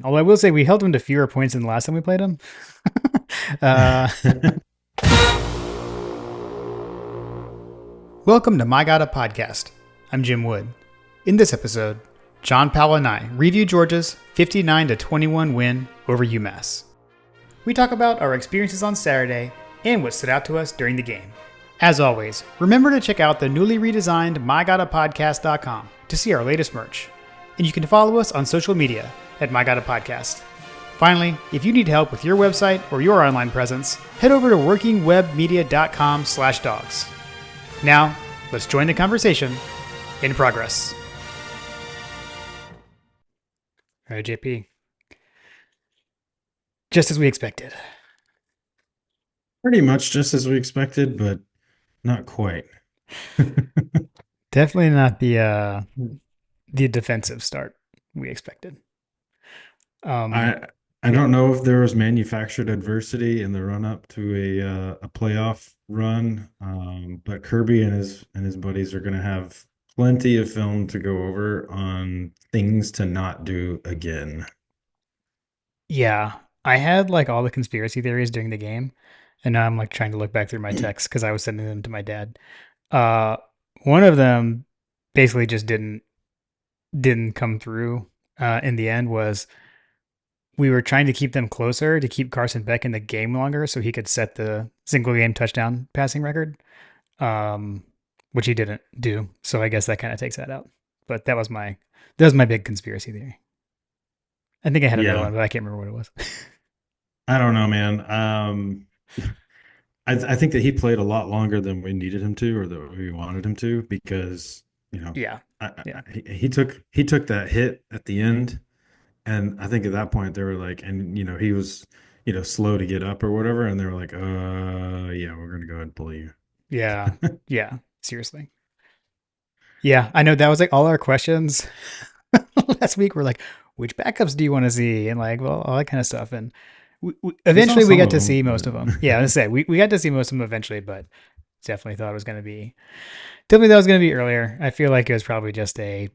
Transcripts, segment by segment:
Although I will say we held him to fewer points than the last time we played him. uh, Welcome to My God a Podcast. I'm Jim Wood. In this episode, John Powell and I review Georgia's 59-21 win over UMass. We talk about our experiences on Saturday and what stood out to us during the game. As always, remember to check out the newly redesigned MyGottaPodcast.com to see our latest merch. And you can follow us on social media at MyGottaPodcast. Finally, if you need help with your website or your online presence, head over to workingwebmedia.com/dogs. Now, let's join the conversation in progress. All right, JP. Just as we expected. Pretty much just as we expected, but not quite. Definitely not the defensive start we expected. Um, I yeah, don't know if there was manufactured adversity in the run up to a playoff run, but Kirby and his buddies are going to have plenty of film to go over on things to not do again. yeah. I had like all the conspiracy theories during the game, and now I'm like trying to look back through my texts because I was sending them to my dad. Uh, One of them basically just didn't come through. In the end, was we were trying to keep them closer to keep Carson Beck in the game longer so he could set the single game touchdown passing record, um, which he didn't do. So I guess that kind of takes that out. But that was my big conspiracy theory. I think I had another Yeah, one, but I can't remember what it was. I don't know, man. I think that he played a lot longer than we needed him to, or that we wanted him to, because you know, Yeah, yeah, he took that hit at the end. And I think at that point they were like, and he was, slow to get up or whatever, and they were like, yeah, we're gonna go ahead and pull you. yeah, yeah. Seriously. Yeah, I know that was like all our questions last week. Were like, which backups do you want to see, and like, well, all that kind of stuff. And We saw eventually we some got of to them, see most of them. Yeah, I was but gonna say we got to see most of them eventually, but definitely thought it was gonna be definitely thought it was gonna be earlier. I feel like it was probably just a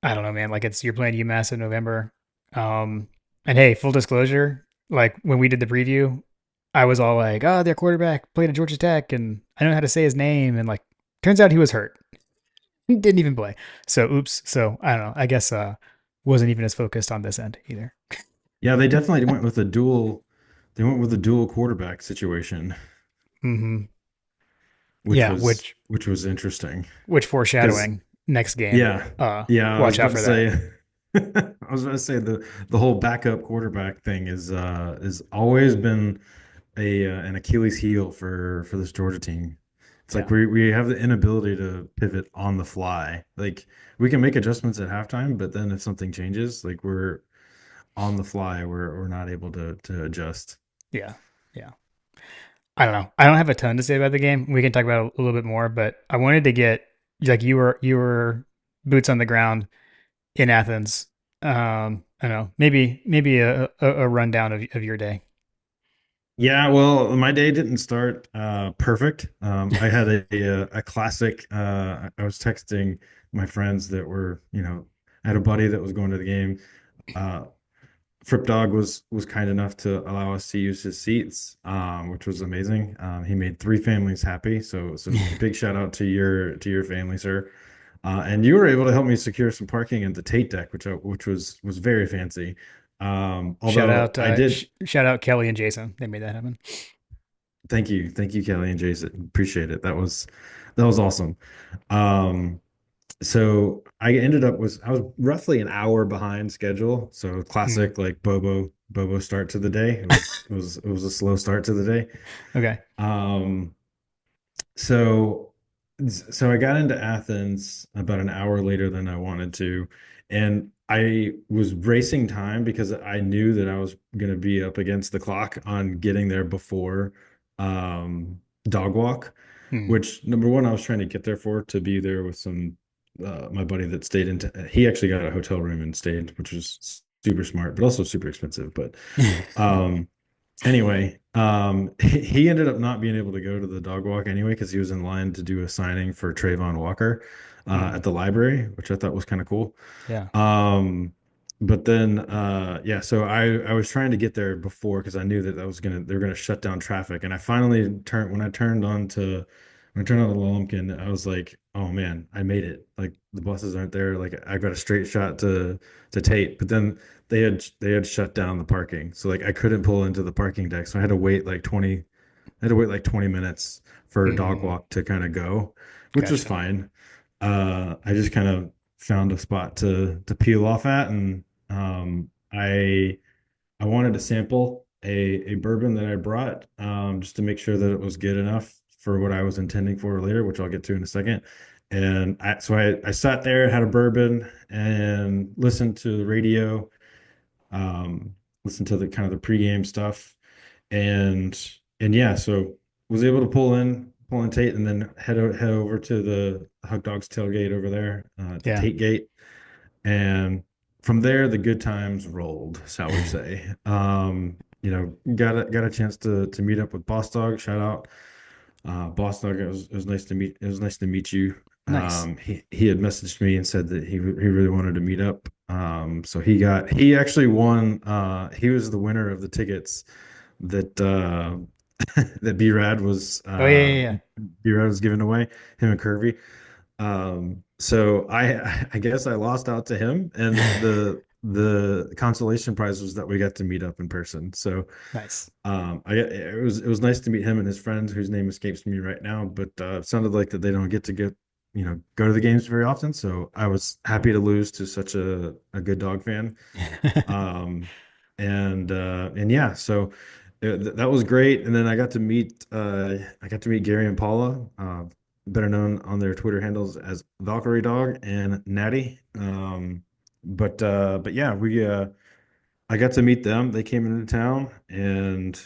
I don't know, man. Like you're playing UMass in November. Um, and hey, full disclosure, like when we did the preview, I was all like, "Oh, their quarterback played at Georgia Tech, and I don't know how to say his name." And like, turns out he was hurt. He didn't even play. So, oops. So I don't know. I guess wasn't even as focused on this end either. yeah, they definitely went with a dual. They went with a dual quarterback situation, Mm-hmm. which Yeah, was which was interesting which because foreshadowing next game. yeah, yeah, I was Watch out about to for that. say. I was about to say the whole backup quarterback thing is always been a an Achilles heel for this Georgia team. It's like Yeah, we have the inability to pivot on the fly. Like we can make adjustments at halftime, but then if something changes, like we're on the fly, we're not able to adjust. yeah, yeah. I don't know. I don't have a ton to say about the game. We can talk about it a little bit more, but I wanted to get like you were boots on the ground in Athens. I don't know. Maybe a rundown of your day. Yeah, well, my day didn't start perfect. I had a classic. I was texting my friends that were, I had a buddy that was going to the game. Uh, Frip Dog was kind enough to allow us to use his seats, which was amazing. He made three families happy. So big shout out to your family, sir. And you were able to help me secure some parking at the Tate deck, which was very fancy. Although I did. Shout out Kelly and Jason. They made that happen. Thank you, Kelly and Jason. Appreciate it. That was awesome. Um, so I was roughly an hour behind schedule. So Mm, classic like Bobo start to the day. It was a slow start to the day. okay. Um, so so I got into Athens about an hour later than I wanted to, and I was racing time because I knew that I was going to be up against the clock on getting there before dog walk, Mm, which number one I was trying to get there for to be there with some my buddy that stayed in he actually got a hotel room and stayed, which was super smart, but also super expensive. But um anyway, he ended up not being able to go to the dog walk anyway because he was in line to do a signing for Trayvon Walker mm, at the library, which I thought was kind of cool. yeah. Um, but then yeah, so I was trying to get there before because I knew that they were gonna shut down traffic, and I finally turned when I turned on to when I turned on the Lumpkin, I was like, oh man, I made it. Like the buses aren't there. Like I got a straight shot to Tate, but then they had shut down the parking, so like I couldn't pull into the parking deck, so I had to wait like 20 minutes for a dog Mm, walk to kind of go, which was gotcha. fine. I just kind of found a spot to peel off at, and I wanted to sample a bourbon that I brought, just to make sure that it was good enough for what I was intending for later, which I'll get to in a second. And I sat there, had a bourbon, and listened to the radio, um, listened to the kind of the pregame stuff, and yeah, so was able to pull in Tate, and then head over to the Hug Dogs tailgate over there, to Yeah, Tate Gate, and from there the good times rolled, shall we say. Got a chance to meet up with Boss Dog. Shout out, Boss Dog. It was nice to meet. It was nice to meet you. nice. He had messaged me and said that he really wanted to meet up. So he actually won. He was the winner of the tickets that that Oh yeah, yeah, yeah. B Rad was giving away. Him and Kirby. So I guess I lost out to him, and the consolation prize was that we got to meet up in person. So Nice. it was nice to meet him and his friends, whose name escapes me right now, but it sounded like that they don't get to go to the games very often. So I was happy to lose to such a good dog fan. Um, and yeah, so that was great. And then I got to meet Gary and Paula, better known on their Twitter handles as Valkyrie Dog and Natty. But yeah, we I got to meet them. They came into town, and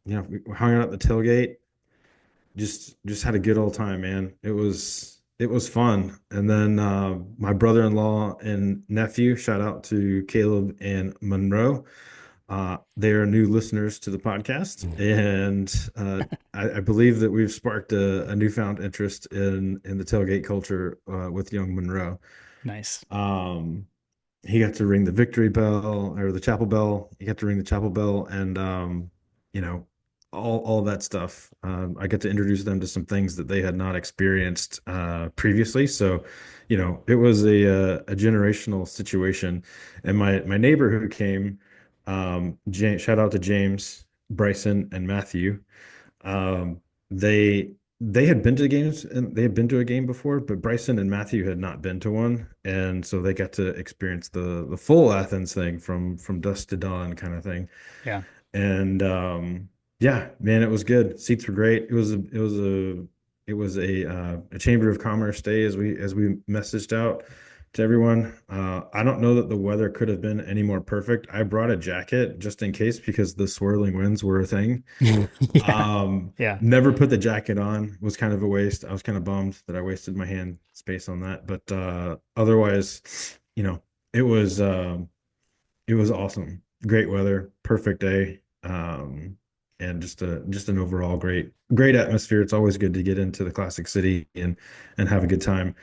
we hung out at the tailgate. Just had a good old time, man. It was fun. And then my brother-in-law and nephew, shout out to Caleb and Monroe. They are new listeners to the podcast, and I believe that we've sparked a newfound interest in the tailgate culture, with young Monroe. Nice. Um, he got to ring the victory bell or the chapel bell. He got to ring the chapel bell, and you know, all that stuff. I got to introduce them to some things that they had not experienced previously. So, it was a generational situation. And my neighbor who came, James, shout out to James, Bryson, and Matthew. Um, they they had been to games and they had been to a game before, but Bryson and Matthew had not been to one, and so they got to experience the full Athens thing from dusk to dawn kind of thing. Yeah. And yeah, man, it was good. Seats were great. It was a Chamber of Commerce day, as we messaged out to everyone. I don't know that the weather could have been any more perfect. I brought a jacket just in case because the swirling winds were a thing. Yeah. Yeah. Never put the jacket on. Was kind of a waste. I was kind of bummed that I wasted my hand space on that. But otherwise, you know, it was it was awesome. Great weather, perfect day. And just an overall great atmosphere. It's always good to get into the classic city and have a good time.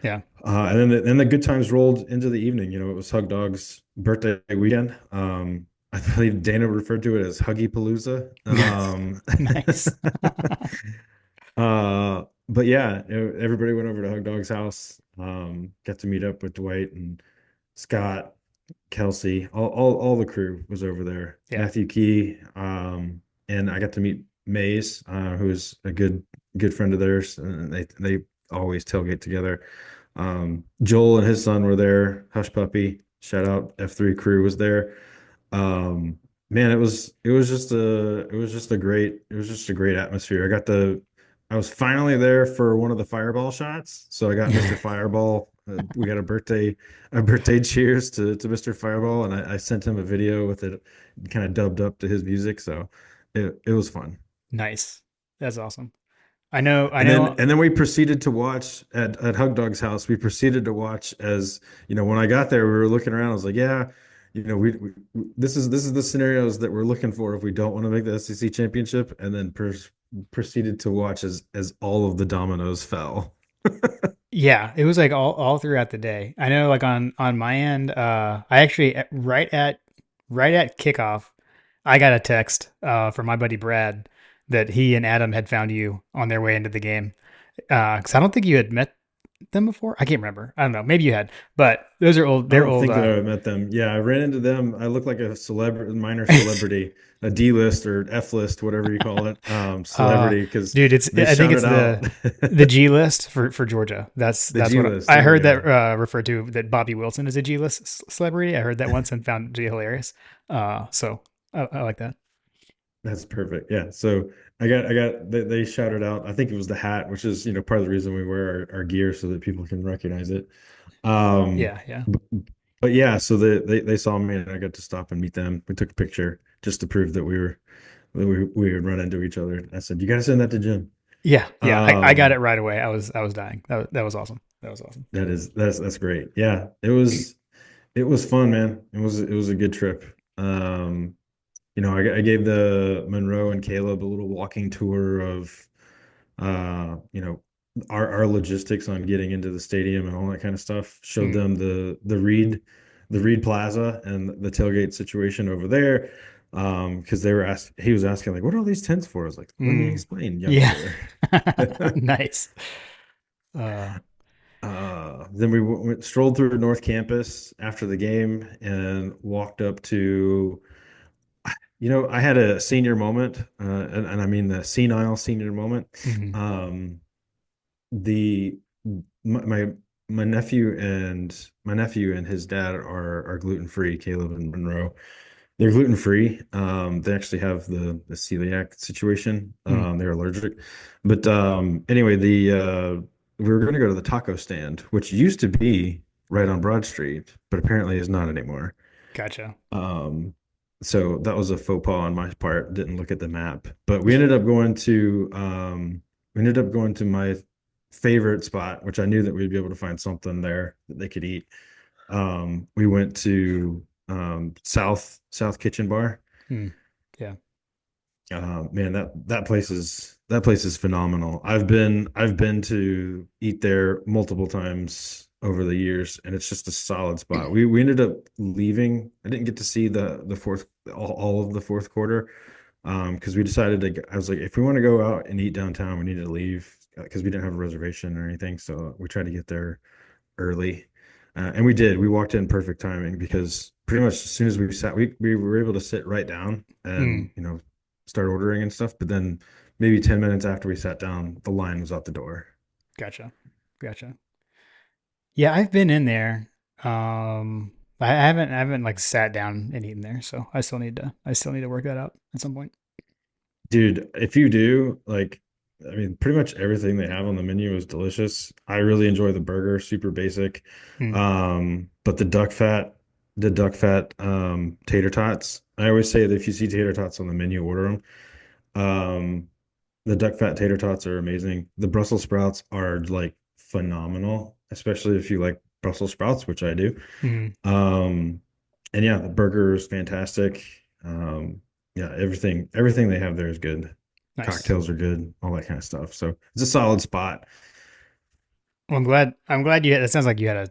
Yeah. And then the good times rolled into the evening. It was Hug Dog's birthday weekend. I believe Dana referred to it as Huggy Palooza. Nice. But yeah, everybody went over to Hug Dog's house. Got to meet up with Dwight and Scott, Kelsey, all the crew was over there. Yeah. Matthew Key, and I got to meet Maze, who is a good friend of theirs, and they always tailgate together. Joel and his son were there. Hush Puppy, shout out F3 crew was there. Man, it was just a great atmosphere. I was finally there for one of the fireball shots, so I got Mr. Fireball. We got a birthday cheers to Mr. Fireball, and I sent him a video with it kind of dubbed up to his music, so it was fun. Nice. That's awesome. I know. I And then know. and then we proceeded to watch at Hug Dog's house. We proceeded to watch as when I got there, we were looking around. I was like, yeah, this is the scenarios that we're looking for if we don't want to make the SEC championship. And then proceeded to watch as all of the dominoes fell. Yeah, it was like all throughout the day. I know like on my end, I actually right at kickoff, I got a text from my buddy Brad that he and Adam had found you on their way into the game. Because I don't think you had met them before. I can't remember. I don't know. Maybe you had, but those are old. I They're don't old. think that I met them. Yeah, I ran into them. I look like a celebrity, minor celebrity, a D list or F list, whatever you call it, Uh, celebrity, because dude, they I think it's shouted out the G list for Georgia. the That's G what list. I There we heard that go. referred to that Bobby Wilson is a G list celebrity. I heard that once and found it to be hilarious. So I like that. That's perfect. Yeah. So they shouted out. I think it was the hat, which is, part of the reason we wear our gear so that people can recognize it. Um, Yeah, yeah, but, but yeah, so they saw me and I got to stop and meet them. We took a picture just to prove that we would run into each other. I said, "You got to send that to Jim." yeah, yeah. I got it Um, right away. I was dying. That was awesome. That was awesome. that's great. Yeah, it was fun, man. It was a good trip. I gave the Monroe and Caleb a little walking tour of uh, you know, our logistics on getting into the stadium and all that kind of stuff. Showed Mm, them the Reed Plaza and the tailgate situation over there. Because he was asking like, "What are all these tents for?" I was like, "Let me mm. explain, Yeah, youngster." nice. Uh, Then we strolled through North Campus after the game and walked up to, I had a senior moment, and I mean the senile senior moment. mhm, Um, the my my nephew and his dad are gluten free. Caleb and Monroe, they're gluten free. They actually have the celiac situation. mm, They're allergic, but anyway, the we were going to go to the taco stand, which used to be right on Broad Street, but apparently is not anymore. gotcha. Um, so that was a faux pas on my part. Didn't look at the map, but Was we ended up going to my favorite spot, which I knew that we'd be able to find something there that they could eat. We went to South Kitchen Bar. mm, yeah. Man, that place is phenomenal. I've been to eat there multiple times over the years, and it's just a solid spot. We ended up leaving. I didn't get to see the fourth all of the fourth quarter, because we decided I was like, if we want to go out and eat downtown, we need to leave because we didn't have a reservation or anything. So we tried to get there early. And we did. We walked in perfect timing because pretty much as soon as we sat, we were able to sit right down and, Mm, start ordering and stuff. But then maybe 10 minutes after we sat down, the line was out the door. gotcha. Gotcha. Yeah, I've been in there. I haven't like sat down and eaten there, so I still need to work that out at some point. Dude, if you do, like, I mean, pretty much everything they have on the menu is delicious. I really enjoy the burger, super basic. Mm, But the duck fat tater tots. I always say that if you see tater tots on the menu, order them. Um, The duck fat tater tots are amazing. The Brussels sprouts are like phenomenal, especially if you like Brussels sprouts, which I do. mm, Um, and yeah, the burger is fantastic. Yeah, everything they have there is good. nice. Cocktails are good, all that kind of stuff. So it's a solid spot. Well, I'm glad you had. It sounds like you had a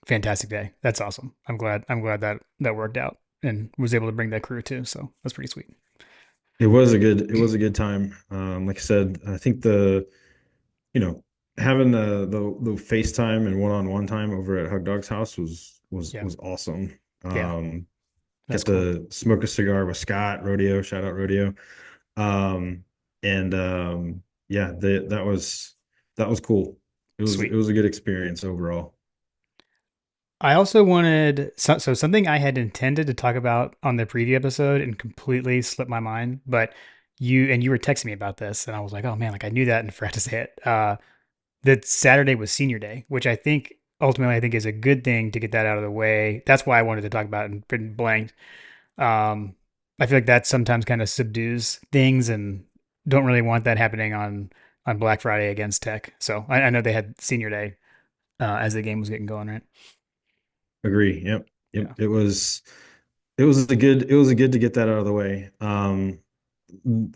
fantastic day. That's awesome. I'm glad that that worked out and was able to bring that crew too. So that's pretty sweet. It was a good time. Like I said, I think you know, having the FaceTime and one-on-one time over at Hug Dog's house was Yeah, was awesome. yeah, that's Got cool. to smoke a cigar with Scott Rodeo, shout out Rodeo. Um, and yeah, that was cool. It Sweet. was a good experience overall. I also wanted so something I had intended to talk about on the preview episode and completely slipped my mind, but you were texting me about this and I was like, oh man, like I knew that and forgot to say it. That Saturday was senior day, which I think ultimately I think is a good thing to get that out of the way. That's why I wanted to talk about it and been blanked. Um, I feel like that sometimes kind of subdues things and don't really want that happening on Black Friday against Tech. So I know they had senior day as the game was getting going, right? Agree. Yep. Yep. Yeah. It was a good to get that out of the way.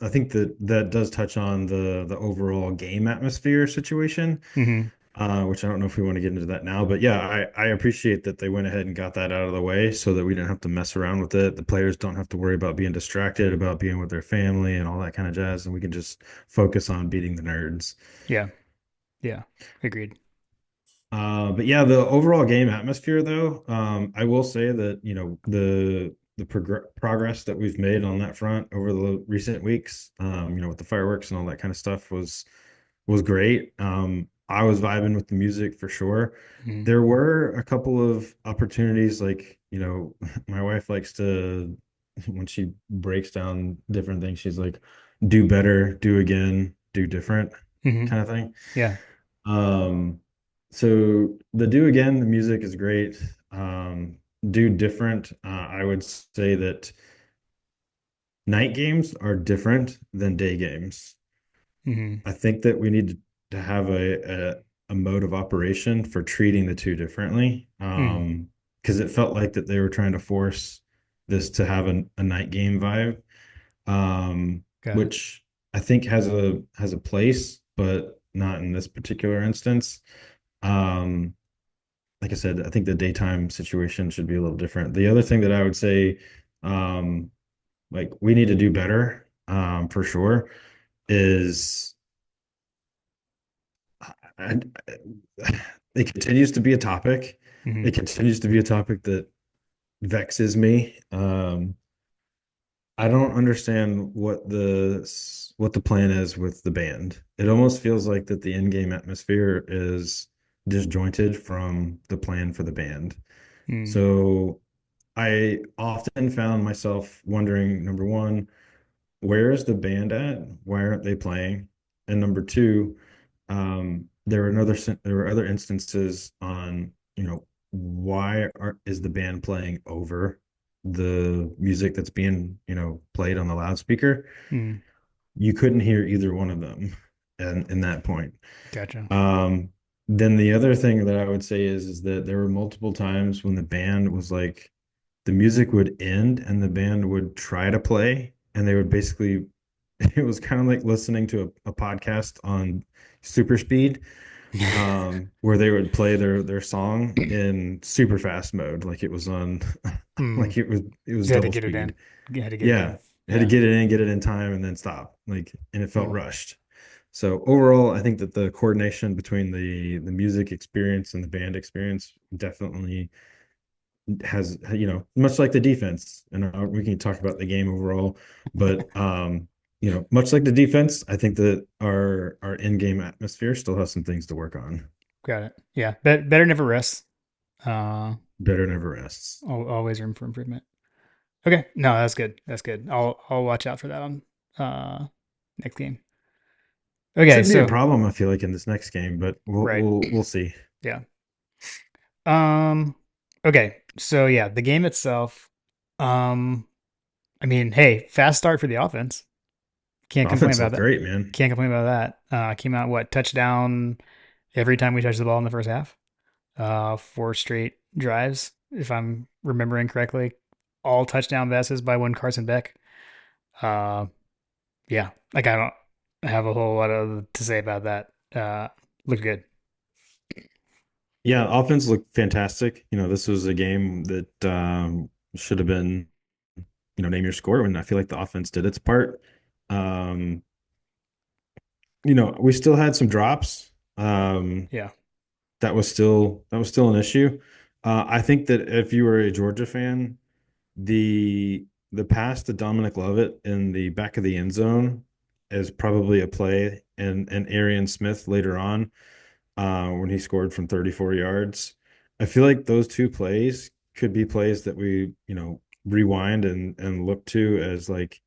I think that does touch on the overall game atmosphere situation. Hmm. which I don't know if we want to get into that now, but yeah, I appreciate that they went ahead and got that out of the way so that we didn't have to mess around with it. The players don't have to worry about being distracted, about being with their family and all that kind of jazz, and we can just focus on beating the nerds. Yeah, yeah, agreed. But yeah, the overall game atmosphere, though, I will say that the progress that we've made on that front over the recent weeks, with the fireworks and all that kind of stuff was great. I was vibing with the music for sure. Mhm. There were a couple of opportunities, like, my wife likes to, when she breaks down different things, she's like, do better, do again, do different Mhm. kind of thing. Yeah. Um, so the do again, the music is great. Um, do different. I would say that night games are different than day games. Mhm. I think that we need to have a mode of operation for treating the two differently. Mhm. Because it felt like that they were trying to force this to have a night game vibe, Got it. which I think has a place, but not in this particular instance. Um, like I said, I think the daytime situation should be a little different. The other thing that I would say, um, like we need to do better, for sure, is I, it continues to be a topic. It Mhm. continues to be a topic that vexes me. I don't understand what the plan is with the band. It almost feels like that the in-game atmosphere is disjointed from the plan for the band. Mhm. So I often found myself wondering, number one, where is the band at? Why aren't they playing? And number two, there were other instances on, is the band playing over the music that's being, played on the loudspeaker? Mhm. You couldn't hear either one of them in that point. Gotcha. Um, then the other thing that I would say is that there were multiple times when the band was like the music would end and the band would try to play and they would basically it was kind of like listening to a podcast on super speed, where they would play their song in super fast mode like it was on Mm. like it was Just had to double get it speed. in. Had to get it Yeah, in. had to Yeah. get it in, get it in time, and then stop. Like, and it felt Mm. rushed. So overall, I think that the coordination between the music experience and the band experience definitely has, much like the defense, and we can talk about the game overall, but much like the defense, I think that our in-game atmosphere still has some things to work on. Got it. Yeah. Better never rests. Uh, Better never rests. always room for improvement. Okay. No, that's good. That's good. I'll watch out for that on uh next game. Okay. Shouldn't be a So problem, I feel like, in this next game, but we'll right. we'll we'll see. Yeah. Um. Okay. So yeah, the game itself. Um. I mean, hey, fast start for the offense. Can't complain Offense about looked that. great, man. Can't complain about that. Came out what touchdown every time we touched the ball in the first half. Four straight drives, if I'm remembering correctly. All touchdown passes by one Carson Beck. Uh, yeah, like I don't have a whole lot of to say about that. Looked good. Yeah, offense looked fantastic. This was a game that should have been, name your score, and I feel like the offense did its part. Um, we still had some drops. Yeah. That was still an issue. I think that if you were a Georgia fan, the pass to Dominic Lovett in the back of the end zone is probably a play, and Arian Smith later on, when he scored from 34 yards. I feel like those two plays could be plays that we, rewind and look to as like,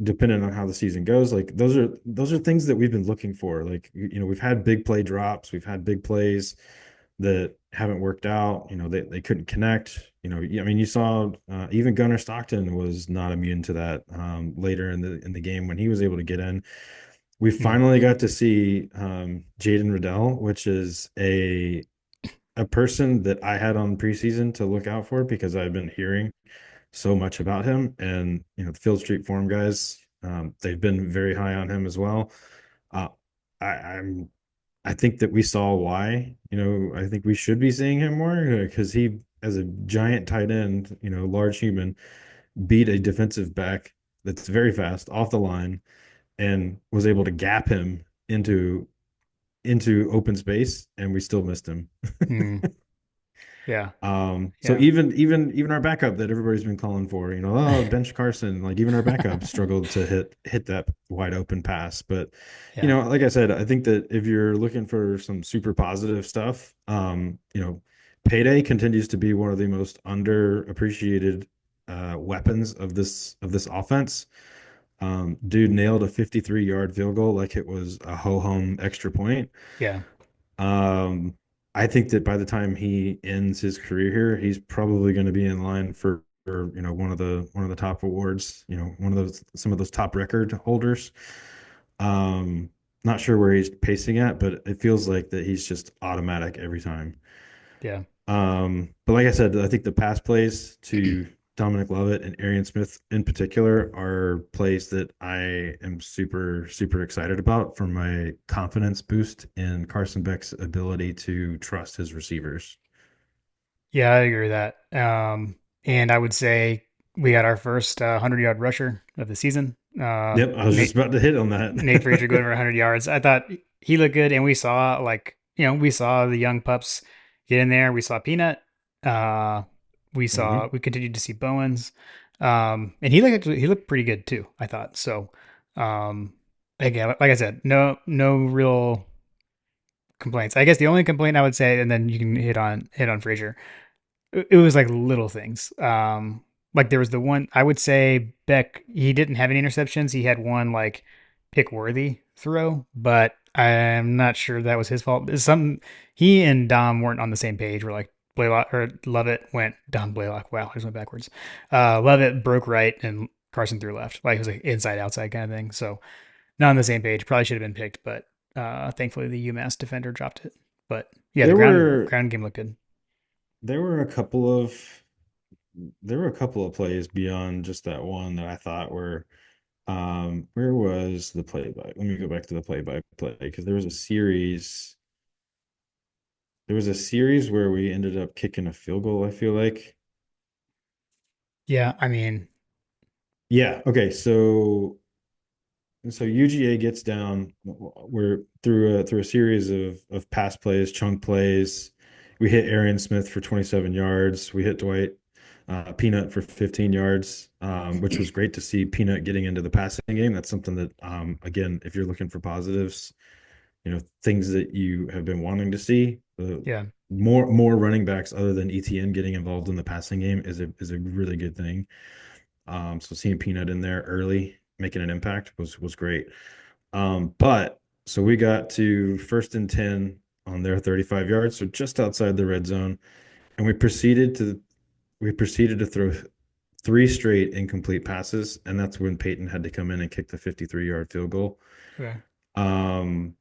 depending on how the season goes, like those are things that we've been looking for. Like, we've had big play drops, we've had big plays that haven't worked out. They couldn't connect. I mean, you saw even Gunnar Stockton was not immune to that, later in the game when he was able to get in. We Mm, finally got to see Jaden Riddell, which is a person that I had on preseason to look out for because I've been hearing so much about him, and the Field Street Forum guys, they've been very high on him as well. Uh, I'm I think that we saw why. I think we should be seeing him more because he, as a giant tight end, large human, beat a defensive back that's very fast off the line and was able to gap him into open space, and we still missed him. Mm, yeah, So yeah, even our backup that everybody's been calling for, oh, bench Carson, like even our backup struggled to hit that wide open pass. But yeah, like I said, I think that if you're looking for some super positive stuff, payday continues to be one of the most underappreciated weapons of this offense. Dude nailed a 53-yard field goal like it was a ho-hum extra point. yeah, Um, I think that by the time he ends his career here, he's probably going to be in line for one of the top awards, one of those some of those top record holders. Um, Not sure where he's pacing at, but it feels like that he's just automatic every time. yeah. But like I said, I think the pass plays to Dominic Lovett and Arian Smith in particular are plays that I am super, super excited about for my confidence boost in Carson Beck's ability to trust his receivers. Yeah, I agree with that. And I would say we got our first 100-yard rusher of the season. Yep, I was just Nate about to hit on Nate Frazier going that. over 100 yards. I thought he looked good, and we saw we saw the young pups get in there. We saw Peanut. Uh, hmm we continued to see Bowens, and he looked pretty good too. I thought so. Um, again, like I said, no real complaints. I guess the only complaint I would say, and then you can hit on Frazier, it was like little things. Like there was the one I would say Beck, he didn't have any interceptions. He had one like pick worthy throw, but I'm not sure that was his fault. Some he and Dom weren't on the same page. Where like Blaylock or Lovett went Dom Blaylock. Wow, I just went backwards. Lovett broke right and Carson threw left. Like it was like inside outside kind of thing. So not on the same page. Probably should have been picked, but thankfully the UMass defender dropped it. But yeah, the There were ground game looked good. there were a couple of there were a couple of plays beyond just that one that I thought were where was the play by? Let me go back to the play by play because there was a series where we ended up kicking a field goal, I feel like. Yeah, I mean, Yeah, okay. So UGA gets down. We're through a series of pass plays, chunk plays. We hit Arian Smith for 27 yards. We hit Dwight Peanut for 15 yards, which was great to see Peanut getting into the passing game. That's something that, again, if you're looking for positives, things that you have been wanting to see. yeah, More running backs other than ETN getting involved in the passing game is a really good thing. So seeing Peanut in there early, making an impact was great. But so we got to 1st and 10 on their 35 yards, so just outside the red zone, and we proceeded to throw three straight incomplete passes, and that's when Peyton had to come in and kick the 53-yard field goal. okay, Um,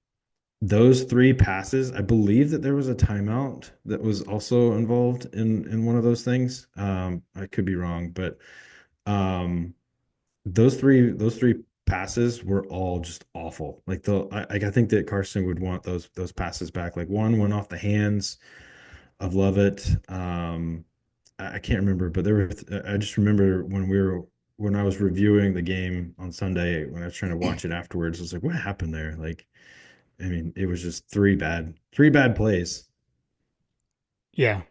those three passes, I believe that there was a timeout that was also involved in one of those things. I could be wrong, but um, those three passes were all just awful. Like I think that Carson would want those passes back. Like one went off the hands of Lovett. I can't remember, but I just remember when I was reviewing the game on Sunday when I was trying to watch it afterwards. I was like, what happened there? Like, I mean, it was just three bad plays. yeah,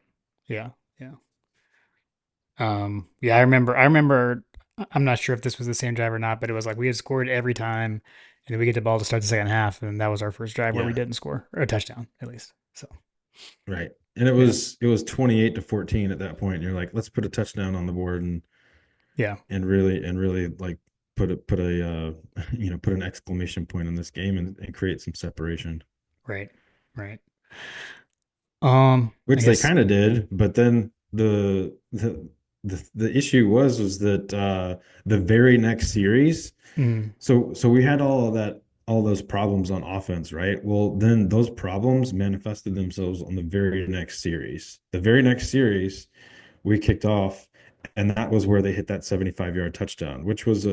yeah, yeah. Yeah, I remember. I'm not sure if this was the same drive or not, but it was like we had scored every time, and then we get the ball to start the second half, and that was our first drive where we Yeah, didn't score or a touchdown at least. So right. And it yeah, was it was 28-14 at that point. And you're like, let's put a touchdown on the board yeah, and really like put a put an exclamation point on this game and create some separation, right, right. I which they guess. kind of did. But then the issue was that the very next series, Mm, so we had all those problems on offense, right? Well, then those problems manifested themselves on the very next series. The very next series we kicked off, and that was where they hit that 75-yard touchdown, which was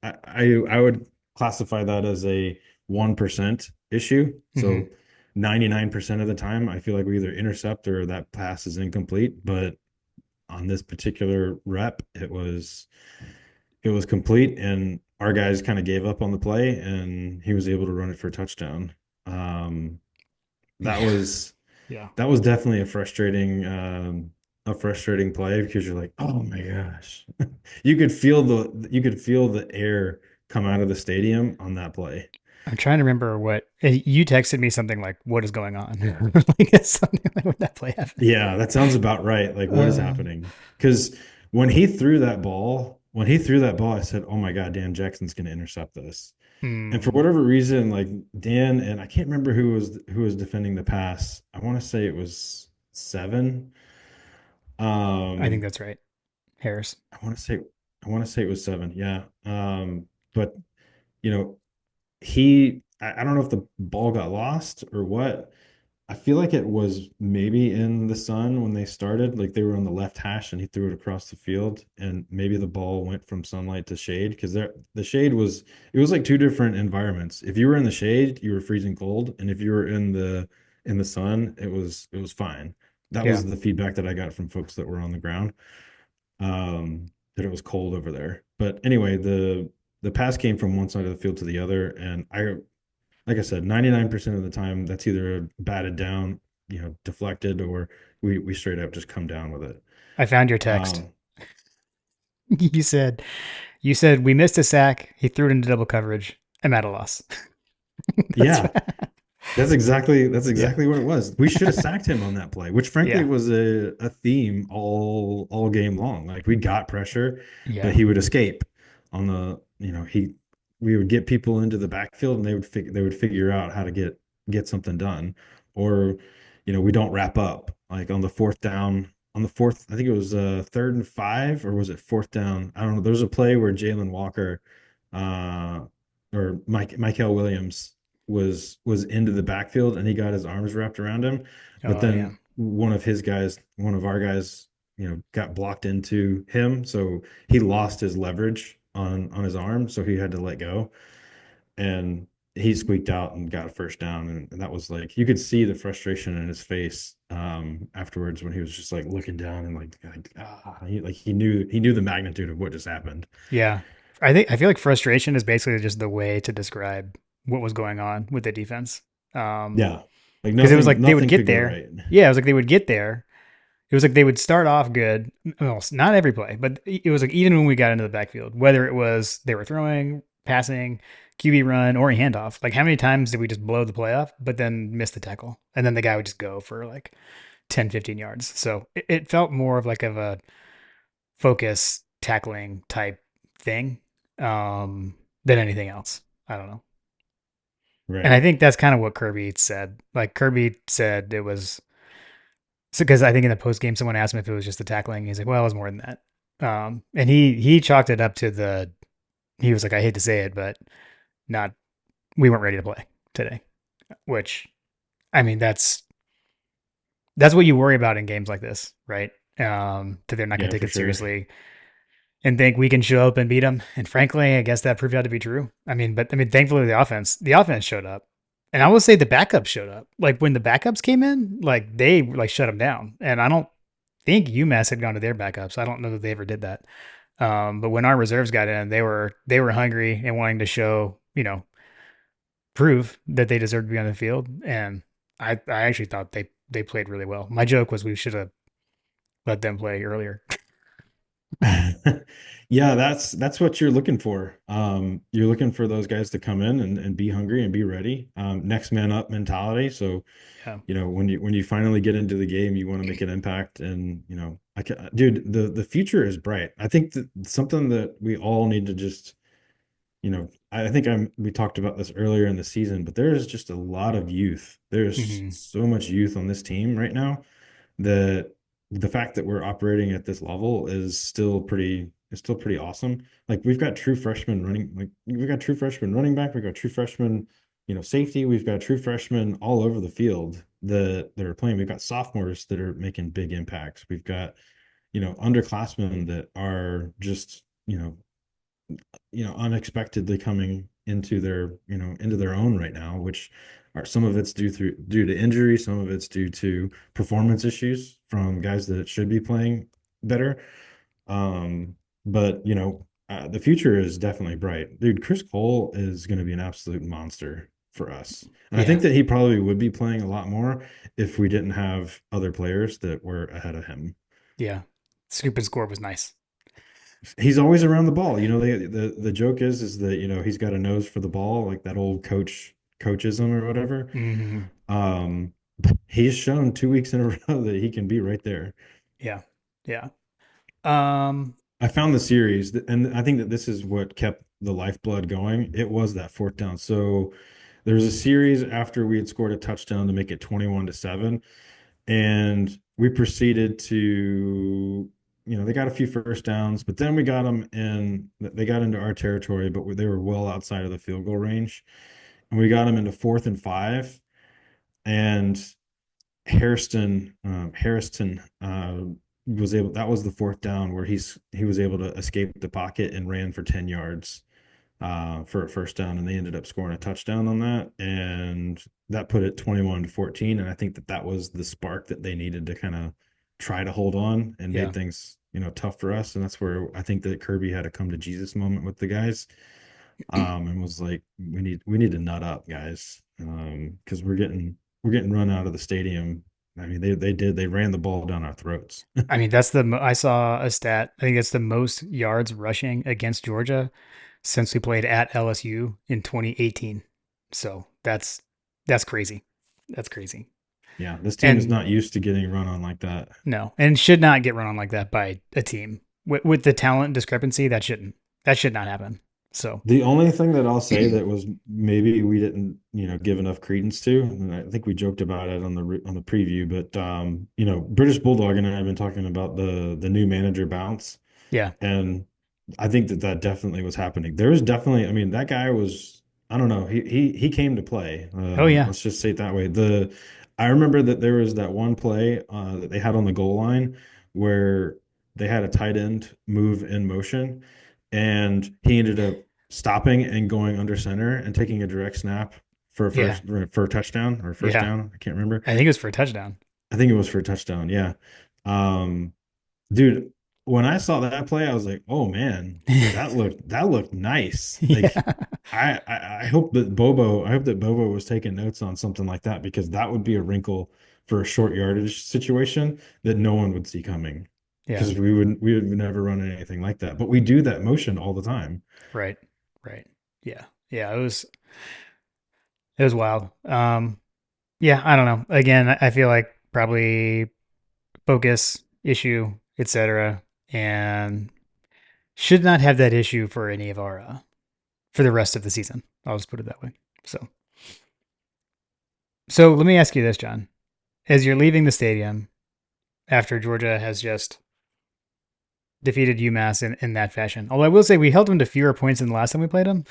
I would classify that as a 1% issue. Hmm. So 99% of the time, I feel like we either intercept or that pass is incomplete. But on this particular rep, it was complete, and our guys kind of gave up on the play, and he was able to run it for a touchdown. Um, that Yeah. was Yeah. that was definitely a frustrating play because you're like, oh my gosh, you could feel the air come out of the stadium on that play. I'm trying to remember what you texted me something like, "What is going on?" Like something like when that play happened. Yeah, that sounds about right. Like, what is Uh, happening? Because when he threw that ball, I said, "Oh my God, Dan Jackson's going to intercept this." And for hmm, whatever reason, like Dan and I can't remember who was defending the pass. I want to say it was seven. I think Um, that's right, Harris. I want to say I want to say it was seven. Yeah. But you know, I don't know if the ball got lost or what. I feel like it was maybe in the sun when they started, like they were on the left hash and he threw it across the field, and maybe the ball went from sunlight to shade because the shade was it was like two different environments. If you were in the shade, you were freezing cold, and if you were in the sun, it was fine. That Yeah, was the feedback that I got from folks that were on the ground, that it was cold over there. But anyway, the pass came from one side of the field to the other, and like I said, 99% of the time that's either batted down, deflected, or we straight up just come down with it. I found your text. Um, You said we missed a sack. He threw it into double coverage. I'm at a loss. That's yeah, that's yeah, exactly what it was. We should have sacked him on that play, which frankly yeah, was a theme all game long. Like we got pressure, but yeah, he would escape on the we would get people into the backfield and they would figure out how to get something done. Or, we don't wrap up. Like on the fourth down, I think it was 3rd and 5, or was it fourth down? I don't know. There was a play where Jalen Walker uh or Michael Williams was into the backfield and he got his arms wrapped around him, but oh yeah, then one of our guys, got blocked into him, so he lost his leverage on his arm, so he had to let go, and he squeaked out and got a first down, and that was like you could see the frustration in his face afterwards when he was just like looking down and he knew the magnitude of what just happened. yeah. I feel like frustration is basically just the way to describe what was going on with the defense. Um, Yeah, like because it was nothing like they would nothing get could go there. right. Yeah, it was like they would get there. It was like they would start off good. Well, not every play, but it was like even when we got into the backfield, whether it was they were throwing, passing, QB run, or a handoff. Like how many times did we just blow the play off, but then miss the tackle, and then the guy would just go for like 10, 15 yards. So it felt more of like of a focus tackling type thing than anything else. I don't know. And I Right. think that's kind of what Kirby said. Like Kirby said it was so because I think in the post game someone asked him if it was just the tackling. He's like, well, it was more than that. And he chalked it up to the he was like, I hate to say it, but not we weren't ready to play today. Which I mean that's what you worry about in games like this, right? That they're not going Yeah, to take for it sure. seriously and think we can show up and beat them. And frankly, I guess that proved out to be true. But thankfully the offense showed up, and I will say the backups showed up. Like when the backups came in, like they like shut them down. And I don't think UMass had gone to their backups. I don't know that they ever did that. But when our reserves got in, they were hungry and wanting to show, prove that they deserved to be on the field. And I actually thought they played really well. My joke was we should have let them play earlier. Yeah, that's what you're looking for. You're looking for those guys to come in and be hungry and be ready. Next man up mentality. So, Yeah. when you finally get into the game, you want to make an impact. And, dude, the future is bright. I think that something that we all need to just, I think we talked about this earlier in the season, but there is just a lot of youth. There's Hmm. so much youth on this team right now that the fact that we're operating at this level is still pretty awesome. Like we've got true freshmen running back, we've got true freshmen, safety, we've got true freshmen all over the field that are playing. We've got sophomores that are making big impacts. We've got, underclassmen that are just, unexpectedly coming into their, into their own right now, which are some of it's due to injury, some of it's due to performance issues from guys that should be playing better. Um, but the future is definitely bright. Dude, Chris Cole is going to be an absolute monster for us. And I Yeah, think that he probably would be playing a lot more if we didn't have other players that were ahead of him. yeah. Stupid score was nice. He's always around the ball. The joke is that he's got a nose for the ball, like that old coachism or whatever. Hmm. Um, he's shown 2 weeks in a row that he can be right there. Yeah, yeah. Um, I found the series, and I think that this is what kept the lifeblood going. It was that fourth down. So there was a series after we had scored a touchdown to make it 21-7, and we proceeded to, they got a few first downs, but then we got them in, they got into our territory, but they were well outside of the field goal range, and we got them into 4th and 5, and Harrison was able. That was the fourth down where he was able to escape the pocket and ran for 10 yards for a first down, and they ended up scoring a touchdown on that, and that put it 21-14. And I think that that was the spark that they needed to kind of try to hold on and yeah. made things tough for us. And that's where I think that Kirby had a come to Jesus moment with the guys, and was like, we need to nut up, guys, because we're getting run out of the stadium. I mean, they ran the ball down our throats. I mean, I saw a stat. I think it's the most yards rushing against Georgia since we played at LSU in 2018. So that's crazy. That's crazy. Yeah, this team is And not used to getting run on like that. no, and should not get run on like that by a team with the talent discrepancy. That should not happen. So The only thing that I'll say that was maybe we didn't, give enough credence to, and I think we joked about it on the preview, but British Bulldog and I have been talking about the new manager bounce, yeah. and I think that that definitely was happening. There was definitely, I mean, that guy was, I don't know, he came to play. Oh yeah. Let's just say it that way. I remember that there was that one play that they had on the goal line where they had a tight end move in motion, and he ended up stopping and going under center and taking a direct snap for a Yeah. for a touchdown or first Yeah. down. I can't remember. I think it was for a touchdown. I think it was for a touchdown. Yeah. Um, Dude, when I saw that play, I was like, "Oh man, that looked nice." Like, Yeah. I hope that Bobo was taking notes on something like that, because that would be a wrinkle for a short yardage situation that no one would see coming, Yeah. because we would never run anything like that. But we do that motion all the time. Right. Right. Yeah. Yeah. It was wild. Yeah, I don't know. Again, I feel like probably focus issue, etc. And should not have that issue for any of our for the rest of the season. I'll just put it that way. So so let me ask you this, John. As you're leaving the stadium after Georgia has just defeated UMass in that fashion. Although I will say we held them to fewer points than the last time we played them.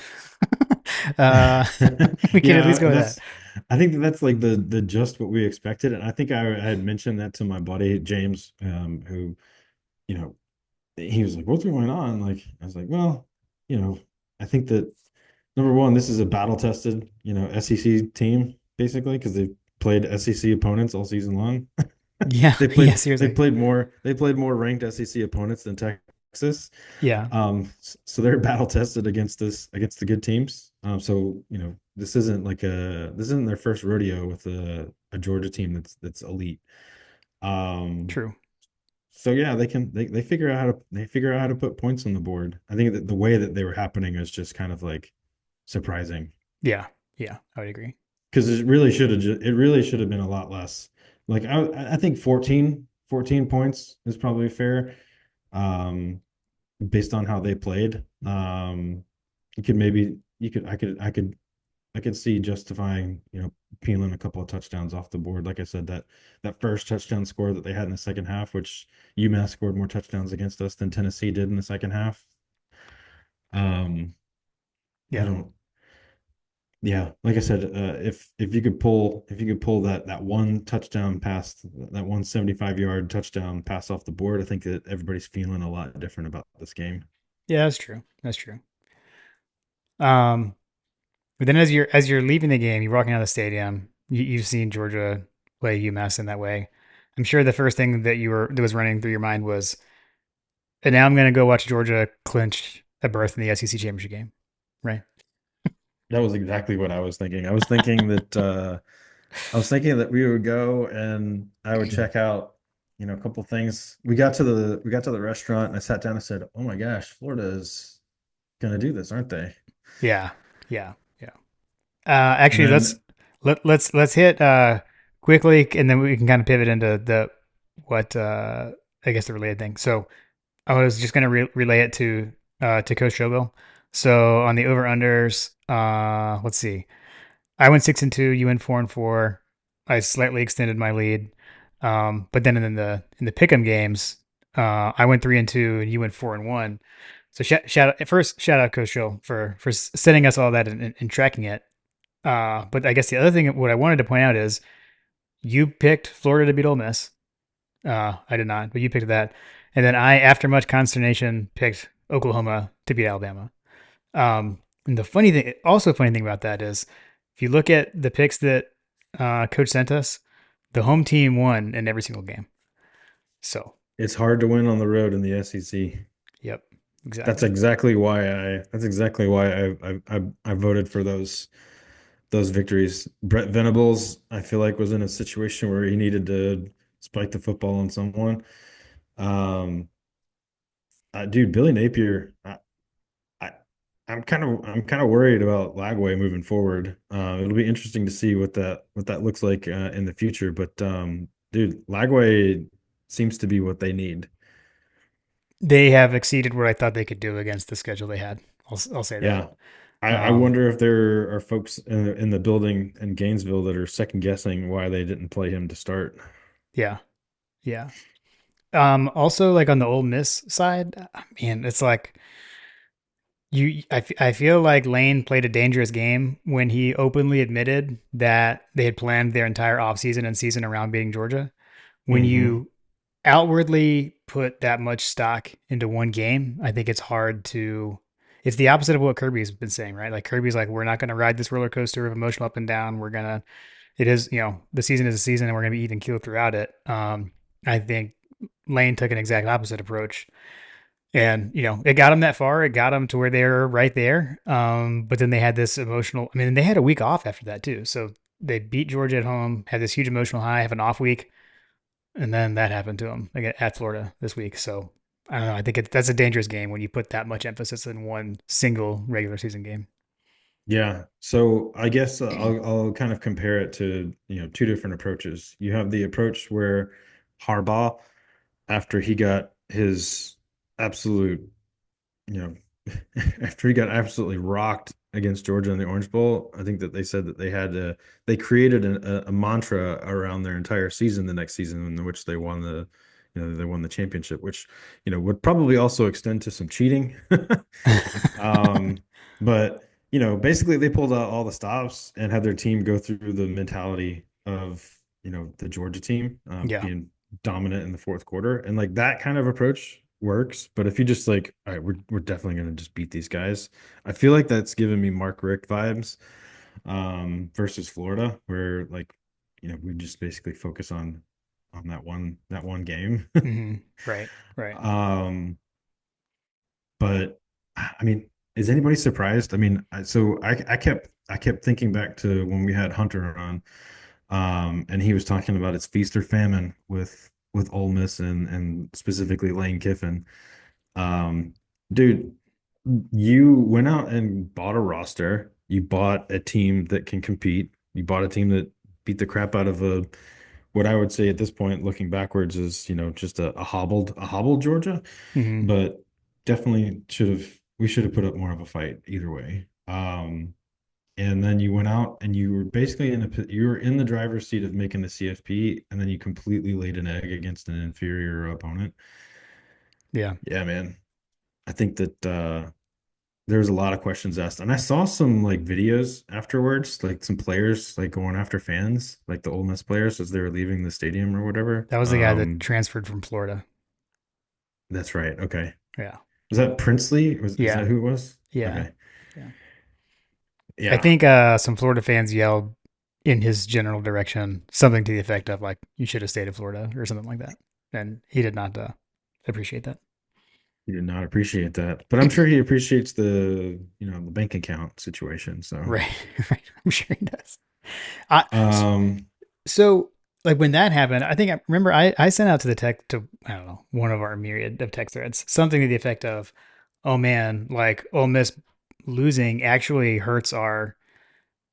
uh, we can at least Yeah, go with that. I think that's like the just what we expected. And I think I had mentioned that to my buddy James, who, you know, he was like, "What's going on?" Like, I was like, "Well, you know, I think that number one, this is a battle tested, SEC team, basically, because they've played SEC opponents all season long. Yeah, They yeah, played they seriously. played more they played more ranked SEC opponents than Texas. Yeah, So they're battle tested against the good teams. So this isn't their first rodeo with a Georgia team that's elite. Um, true. so yeah, they figure out how to put points on the board. I think that the way that they were happening is just kind of like surprising, Yeah, yeah, I would agree. because it really should have been a lot less. Like, I think 14 points is probably fair. Um, Based on how they played. You could maybe you could I could see justifying, peeling a couple of touchdowns off the board. Like I said, that first touchdown score that they had in the second half, which UMass scored more touchdowns against us than Tennessee did in the second half. Um, I Yeah, don't. Yeah, like I said, if you could pull that one touchdown pass, that 175-yard touchdown pass off the board, I think that everybody's feeling a lot different about this game. Yeah, that's true. That's true. Um, but then as you're leaving the game, you're walking out of the stadium. You've seen Georgia play UMass in that way. I'm sure the first thing that was running through your mind was, and now I'm going to go watch Georgia clinch a berth in the SEC championship game, right? That was exactly what I was thinking. I was thinking that we would go and I would check out, a couple things. We got to the restaurant and I sat down and said, "Oh my gosh, Florida is gonna do this, aren't they?" Yeah, yeah, yeah. And Actually, then let's hit quickly, and then we can kind of pivot into the what I guess the related thing. So I was just gonna relay it to Coach Showbill. So on the over unders, let's see. I went 6-2. You went 4-4. I slightly extended my lead, but then in the pick'em games, I went 3-2, and you went 4-1. So shout out Coach Show for sending us all that and tracking it. But I guess the other thing, what I wanted to point out is you picked Florida to beat Ole Miss. I did not, but you picked that. And then I, after much consternation, picked Oklahoma to beat Alabama. And the funny thing about that is, if you look at the picks that Coach sent us, the home team won in every single game. So, it's hard to win on the road in the SEC. yep, exactly. That's exactly why I voted for those victories. Brett Venables, I feel like, was in a situation where he needed to spike the football on someone. Um, Dude, Billy Napier, I, I'm kind of worried about Lagway moving forward. It'll be interesting to see what that looks like in the future. But dude, Lagway seems to be what they need. They have exceeded what I thought they could do against the schedule they had. I'll say that. Yeah. I Um, wonder if there are folks in the building in Gainesville that are second guessing why they didn't play him to start. yeah, yeah. Also, like on the Ole Miss side, man, it's like I feel like Lane played a dangerous game when he openly admitted that they had planned their entire offseason and season around beating Georgia. When Hmm. you outwardly put that much stock into one game, I think it's hard to. It's the opposite of what Kirby's been saying, right? Like Kirby's like, we're not going to ride this roller coaster of emotional up and down. We're gonna. It is, the season is a season, and we're going to be even keel throughout it. I think Lane took an exact opposite approach, and it got them that far. It got them to where they were right there. But then they had this emotional. I mean, they had a week off after that too. So they beat Georgia at home, had this huge emotional high, have an off week, and then that happened to them again at Florida this week. So I don't know. I think that's a dangerous game when you put that much emphasis in one single regular season game. Yeah. So I guess I'll kind of compare it to, two different approaches. You have the approach where Harbaugh, after he got his absolute, you know, after he got absolutely rocked against Georgia in the Orange Bowl, I think that they said that they created a mantra around their entire season the next season in which they won they won the championship, which, would probably also extend to some cheating. Um, but basically they pulled out all the stops and had their team go through the mentality of, the Georgia team, Yeah. being dominant in the fourth quarter. And like that kind of approach works. But if you just like, all right, we're definitely gonna just beat these guys. I feel like that's giving me Mark Richt vibes, versus Florida, where like, we just basically focus on that one game. Right. Right. Um, but I mean, is anybody surprised? I mean, I kept thinking back to when we had Hunter on, and he was talking about it's feast or famine with Ole Miss and specifically Lane Kiffin. Um, Dude, you went out and bought a roster. You bought a team that can compete. You bought a team that beat the crap out of what I would say at this point, looking backwards, is just a hobbled Georgia, hmm but definitely we should have put up more of a fight either way. And then you went out and you were basically you were in the driver's seat of making the CFP, and then you completely laid an egg against an inferior opponent. Yeah. Yeah, man. I think that there was a lot of questions asked, and I saw some like videos afterwards, like some players like going after fans, like the Ole Miss players as they were leaving the stadium or whatever. That was the guy that transferred from Florida. That's right. Okay. Yeah. Was that Princely? Is Yeah, that who it was? yeah, Okay. yeah. I Yeah. think some Florida fans yelled in his general direction something to the effect of like, "You should have stayed in Florida" or something like that, and he did not appreciate that. He did not appreciate that. But I'm sure he appreciates the bank account situation. So, Right, right. I'm sure he does. I um, so like when that happened, I think I remember I sent out to the tech to I don't know one of our myriad of tech threads something to the effect of, "Oh man, like Ole Miss losing actually hurts our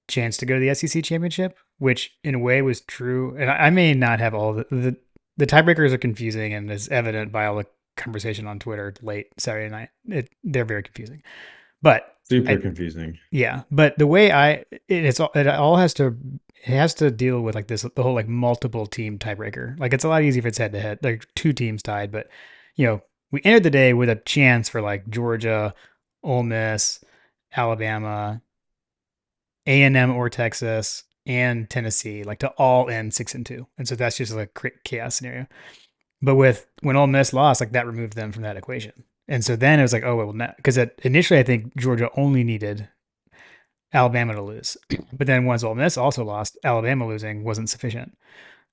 chance to go to the SEC championship," which in a way was true. And I may not have all the tiebreakers are confusing and is evident by all the conversation on Twitter late Saturday night. They're very confusing, but super I confusing. yeah, but the way it all it has to deal with like this the whole like multiple team tiebreaker. Like it's a lot easier if it's head to head, like two teams tied, but you know, we entered the day with a chance for like Georgia, Ole Miss, Alabama, A&M or Texas and Tennessee like to all end 6-2. And so that's just like a chaos scenario. But with when Ole Miss lost, like that removed them from that equation. And so then it was like, oh well, because initially I think Georgia only needed Alabama to lose. But then once Ole Miss also lost, Alabama losing wasn't sufficient.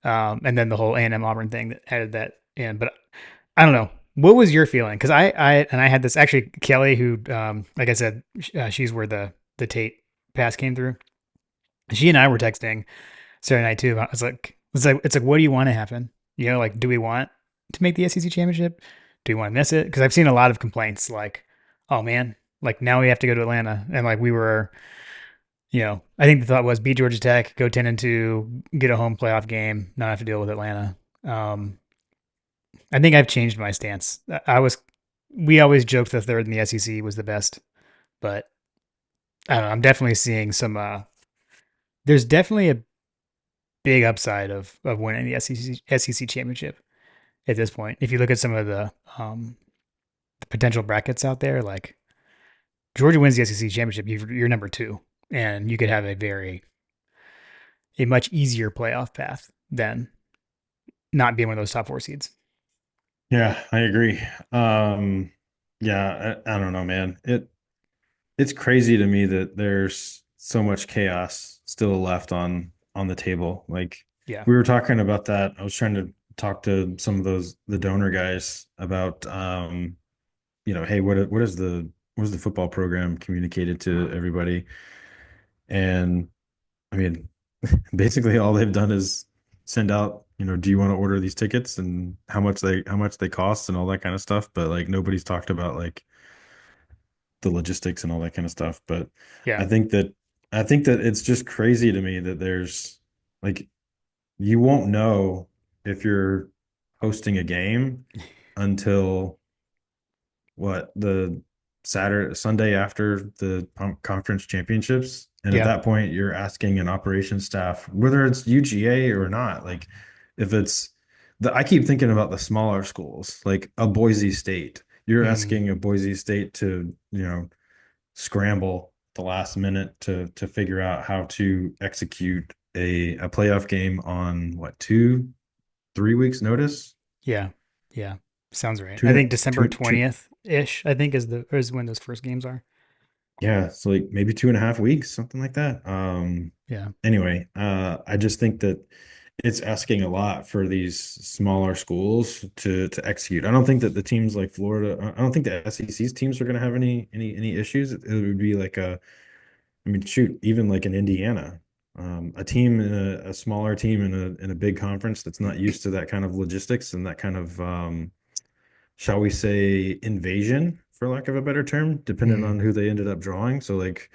And then the whole A&M Auburn thing that added that in. But I don't know. What was your feeling? Because I had this actually Kelly who, like I said, she's where the Tate pass came through. She and I were texting Saturday night too. It's like, what do you want to happen? You know, like, do we want to make the SEC championship? Do we want to miss it? Because I've seen a lot of complaints like, oh man, like now we have to go to Atlanta, and like we were I think the thought was beat Georgia Tech, go 10-2, get a home playoff game, not have to deal with Atlanta. Um, I think I've changed my stance. We always joked the third in the SEC was the best, but I don't know. I'm definitely seeing some. There's definitely a big upside of winning the SEC championship at this point. If you look at some of the potential brackets out there, like Georgia wins the SEC championship, you're number two, and you could have a much easier playoff path than not being one of those top four seeds. Yeah, I agree. Um, yeah, I don't know, man. It's crazy to me that there's so much chaos still left on the table. Like Yeah. we were talking about that. I was trying to talk to some of the donor guys about hey, what is the football program communicated to everybody? And I mean, basically all they've done is send out, do you want to order these tickets and how much they cost and all that kind of stuff. But like nobody's talked about like the logistics and all that kind of stuff. But Yeah. I think that I think that it's just crazy to me that there's like you won't know if you're hosting a game until what the Saturday Sunday after the conference championships. And at Yeah. that point, you're asking an operations staff whether it's UGA or not. Like if it's I keep thinking about the smaller schools, like a Boise State. You're Mm, asking a Boise State to, scramble the last minute to figure out how to execute a playoff game on what 3 weeks notice. yeah. Yeah. Sounds right. I Two, think December two, two, 20th ish, I think is when those first games are. yeah, so like maybe 2.5 weeks, something like that. Yeah. Anyway, I just think that it's asking a lot for these smaller schools to execute. I don't think that the teams like Florida, I don't think the SEC's teams are going to have any issues. It would be like I mean, shoot, even like in Indiana, a team in a smaller team in a big conference that's not used to that kind of logistics and that kind of shall we say, invasion, for lack of a better term, depending Mm, on who they ended up drawing. So, like,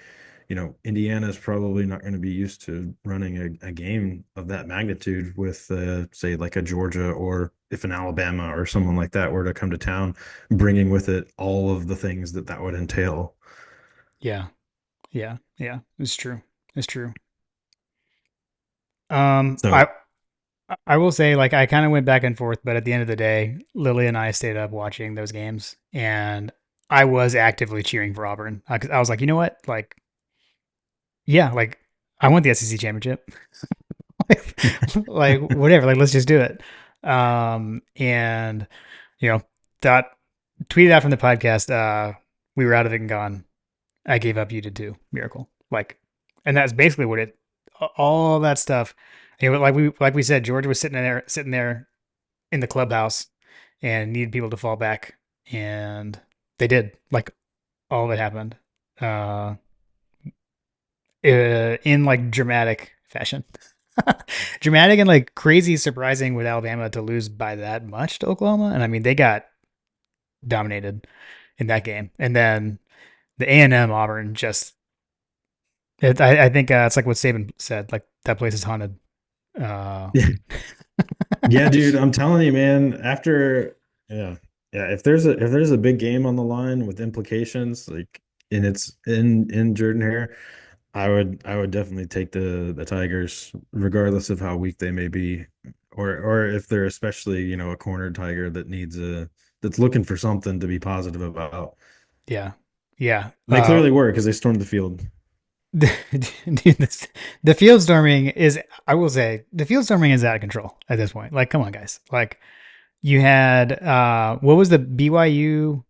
Indiana is probably not going to be used to running a game of that magnitude with, say, like a Georgia or if an Alabama or someone like that were to come to town, bringing with it all of the things that would entail. yeah. Yeah. Yeah. It's true. It's true. Um, I So, I will say like I kind of went back and forth, but at the end of the day, Lily and I stayed up watching those games, and I was actively cheering for Auburn. 'Cause I was like, you know what? Like, yeah, like I want the SEC championship. Like whatever, like let's just do it. And you know that. tweeted out from the podcast. We were out of it and gone. I gave up. You did too. Miracle. Like, and that's basically what it. All that stuff. You know, like we said, Georgia was sitting there in the clubhouse, and needed people to fall back, and they did. Like all of it happened, uh, in like dramatic fashion. Dramatic and like crazy surprising with Alabama to lose by that much to Oklahoma. And I mean, they got dominated in that game. And then the A&M Auburn just, I think it's like what Saban said, like that place is haunted. Uh, Yeah, yeah, dude, I'm telling you, man. After, yeah, yeah. If there's a big game on the line with implications, like, and it's in Jordan Hare, I would definitely take the Tigers, regardless of how weak they may be, or if they're especially, a cornered Tiger that's looking for something to be positive about. yeah. Yeah. They clearly were because they stormed the field. Dude, the field storming is, I will say, the field storming is out of control at this point. Like, come on, guys. Like, you had, what was the BYU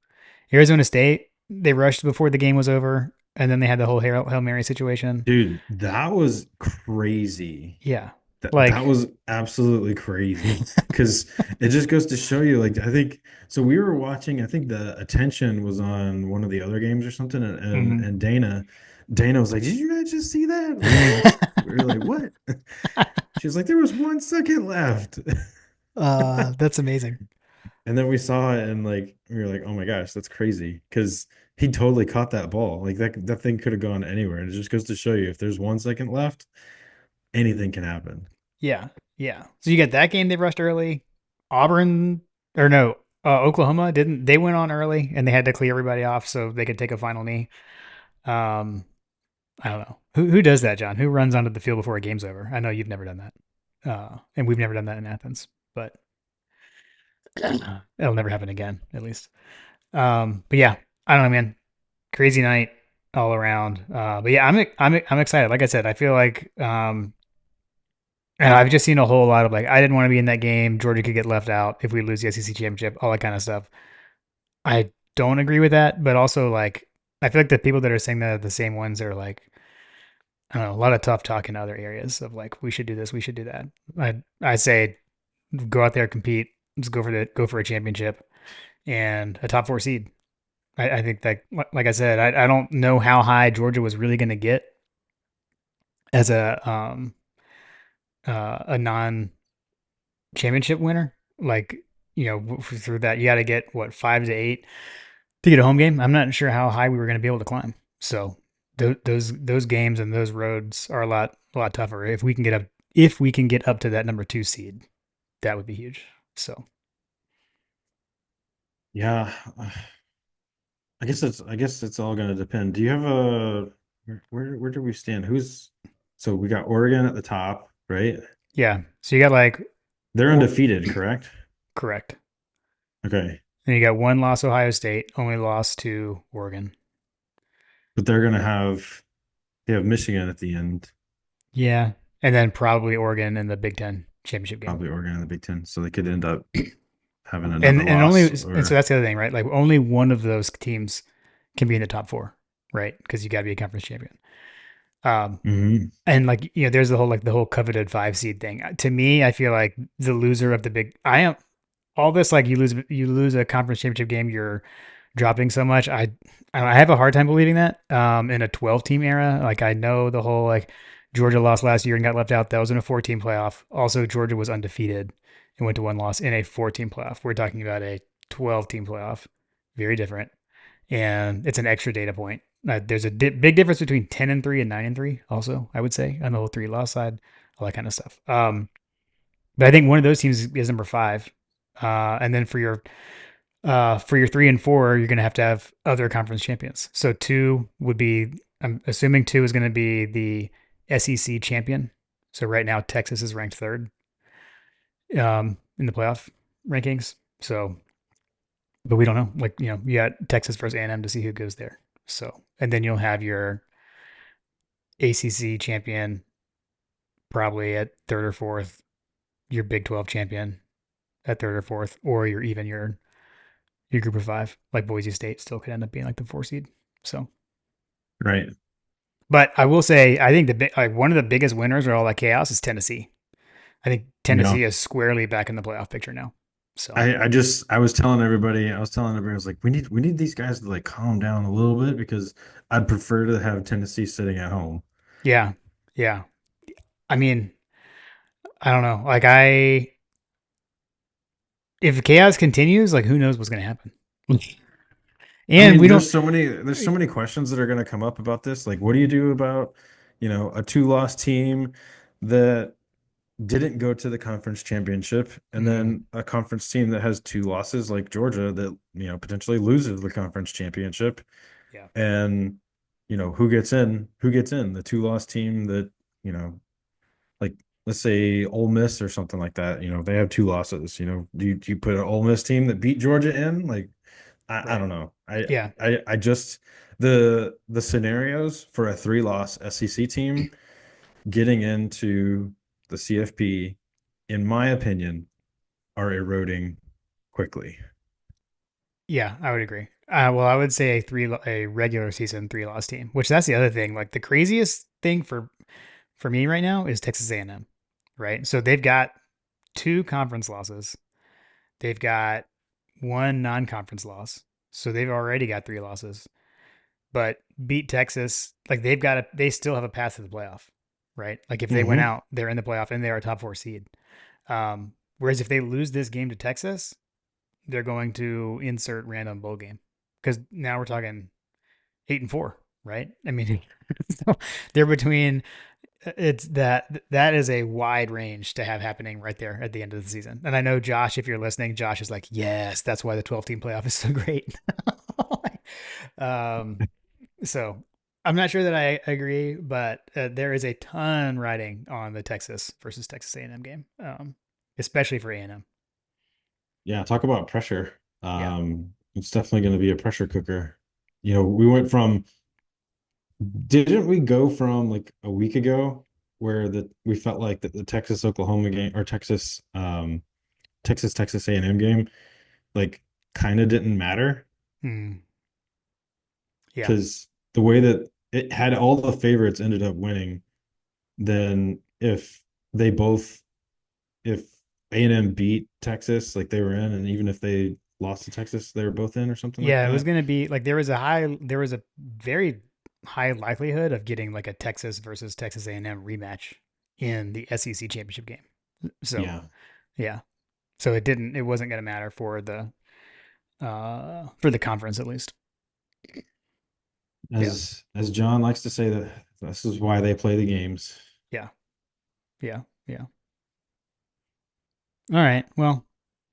Arizona State? They rushed before the game was over, and then they had the whole Hail Mary situation. Dude, that was crazy. Yeah. That Like, was absolutely crazy because it just goes to show you, like, I think so. We were watching, I think the attention was on one of the other games or something, and and, mhm. and Dana was like, "Did you guys just see that?" We were like, "What?" She was like, "There was 1 second left," That's amazing. and then we saw it, and like we were like, "Oh my gosh, that's crazy!" Because he totally caught that ball. Like that thing could have gone anywhere, and it just goes to show you, if there's 1 second left, anything can happen. Yeah. Yeah. So you get that game they rushed early. Auburn, or no, Oklahoma didn't. They went on early and they had to clear everybody off so they could take a final knee. Um, I don't know. Who does that, John? Who runs onto the field before a game's over? I know you've never done that. And we've never done that in Athens, but it'll never happen again, at least. But yeah, I don't know, man. Crazy night all around. But yeah, I'm excited. Like I said, I feel like and I've just seen a whole lot of like I didn't want to be in that game. Georgia could get left out if we lose the SEC championship, all that kind of stuff. I don't agree with that, but also like I feel like the people that are saying that are the same ones that are like I don't know, a lot of tough talk in other areas of like we should do this, we should do that. I say go out there, compete, let's go for a championship and a top four seed. I think that like I said, I don't know how high Georgia was really going to get as a non championship winner. Like through that you got to get what 5 to 8 to get a home game. I'm not sure how high we were going to be able to climb. So those games and those roads are a lot tougher. If we can get up to that number 2 seed, that would be huge. So Yeah, I guess it's all going to depend. Do you have a where do we stand? Who's so we got Oregon at the top, right? yeah, so you got like They're or, undefeated, correct? correct. Okay, Then you got one loss Ohio State, only lost to Oregon. but they have Michigan at the end, Yeah, and then probably Oregon in the Big Ten championship game. probably Oregon in the Big Ten, so they could end up having And another and only loss and so or that's the other thing, right? Like only one of those teams can be in the top four, right? Because you got to be a conference champion. Um, Mhm. and like there's the whole coveted 5 seed thing. To me, I feel like the loser of the big. I am all this like you lose a conference championship game, you're dropping so much. I have a hard time believing that. In a 12 team era, like I know the whole like Georgia lost last year and got left out. That was in a 14 playoff. Also, Georgia was undefeated and went to one loss in a 14 playoff. We're talking about a 12 team playoff. Very different, and it's an extra data point. There's a big difference between 10-3 and 9-3. Also, I would say on the whole 3 loss side, all that kind of stuff. But I think one of those teams is number 5. And then for your 3 and 4, you're going to have other conference champions. So two would be, I'm assuming two is going to be the SEC champion. So right now Texas is ranked third in the playoff rankings. So, but we don't know. Like you got Texas versus A&M to see who goes there. So, and then you'll have your ACC champion probably at third or fourth, your Big 12 champion at third or fourth, or your your group of five. Like Boise State still could end up being like the 4 seed. So, Right. but I will say, I think like one of the biggest winners of all that chaos is Tennessee. I think Yeah. Tennessee is squarely back in the playoff picture now. So, I was telling everybody, I was like, we need these guys to like calm down a little bit because I'd prefer to have Tennessee sitting at home. yeah, yeah. I mean, I don't know. If the chaos continues, like who knows what's going to happen? I And mean, we don't. there's so many questions that are going to come up about this. Like, what do you do about, you know, a two-loss team that didn't go to the conference championship, and Mm, then a conference team that has two losses like Georgia that, you know, potentially loses the conference championship. yeah, And, you know, who gets in? Who gets in? The two-loss team that, you know, like let's say Ole Miss or something like that. You know, they have two losses. You know, do you put an Ole Miss team that beat Georgia in? Like, I right. don't know. Yeah, I just the scenarios for a three-loss SEC team getting into the CFP, in my opinion, are eroding quickly. yeah, I would agree. Well, I would say a regular season 3 loss team, which that's the other thing. Like the craziest thing for me right now is Texas A&M, right? So they've got 2 conference losses. They've got 1 non-conference loss. So they've already got 3 losses. But beat Texas, like they still have a path to the playoff, right? Like if they went Hmm. out, they're in the playoff and they're a top 4 seed. Whereas if they lose this game to Texas, they're going to insert random bowl game because now we're talking 8-4, right? I mean, so they're between it's that is a wide range to have happening right there at the end of the season. And I know Josh, if you're listening, Josh is like, yes, that's why the 12-team playoff is so great. um, so I'm not sure that I agree, but there is a ton riding on the Texas versus Texas A&M game, especially for A&M. Yeah, talk about pressure. Yeah. It's definitely going to be a pressure cooker. You know, we went from didn't we go from like a week ago where we felt like that the Texas Oklahoma game or Texas A&M game like kind of didn't matter Mm, yeah. because the way that it had all the favorites ended up winning, then they both if A&M beat Texas like they were in, and even if they lost to Texas they were both in or something like Yeah, it was that. going to be like there was a very high likelihood of getting like a Texas versus Texas A&M rematch in the SEC championship game. So, Yeah. yeah. So it wasn't going to matter for the conference at least. Yeah. As John likes to say, that this is why they play the games. Yeah. Yeah. Yeah. All right. Well,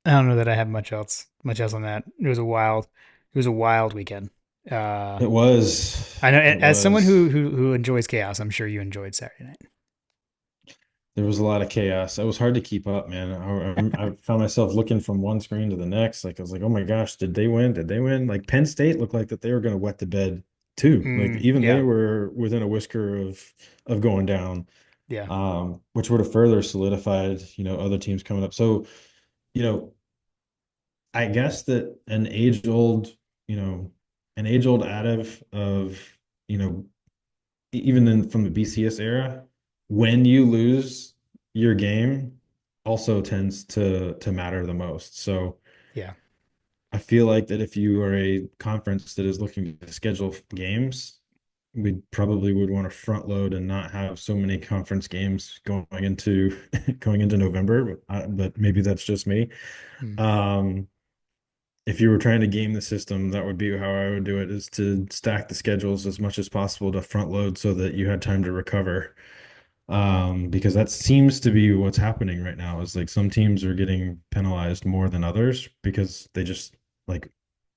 I don't know that I have much else on that. It was a wild weekend. Uh, It was. I know It as someone was. who enjoys chaos, I'm sure you enjoyed Saturday night. There was a lot of chaos. It was hard to keep up, man. I found myself looking from one screen to the next. Like I was like, oh my gosh, did they win? Did they win? Like Penn State looked like that they were going to wet the bed too. Like even they Yeah. were within a whisker of going down, Yeah. which would have further solidified, you know, other teams coming up. So, you know, I guess that you know, an age old adage of, you know, even from the BCS era, when you lose your game also tends to matter the most. So Yeah. I feel like that if you are a conference that is looking to schedule games, we probably would want to front load and not have so many conference games going into going into November. But maybe that's just me. Mm. Um, if you were trying to game the system, that would be how I would do it, is to stack the schedules as much as possible to front load so that you had time to recover. Because that seems to be what's happening right now is like some teams are getting penalized more than others because they just like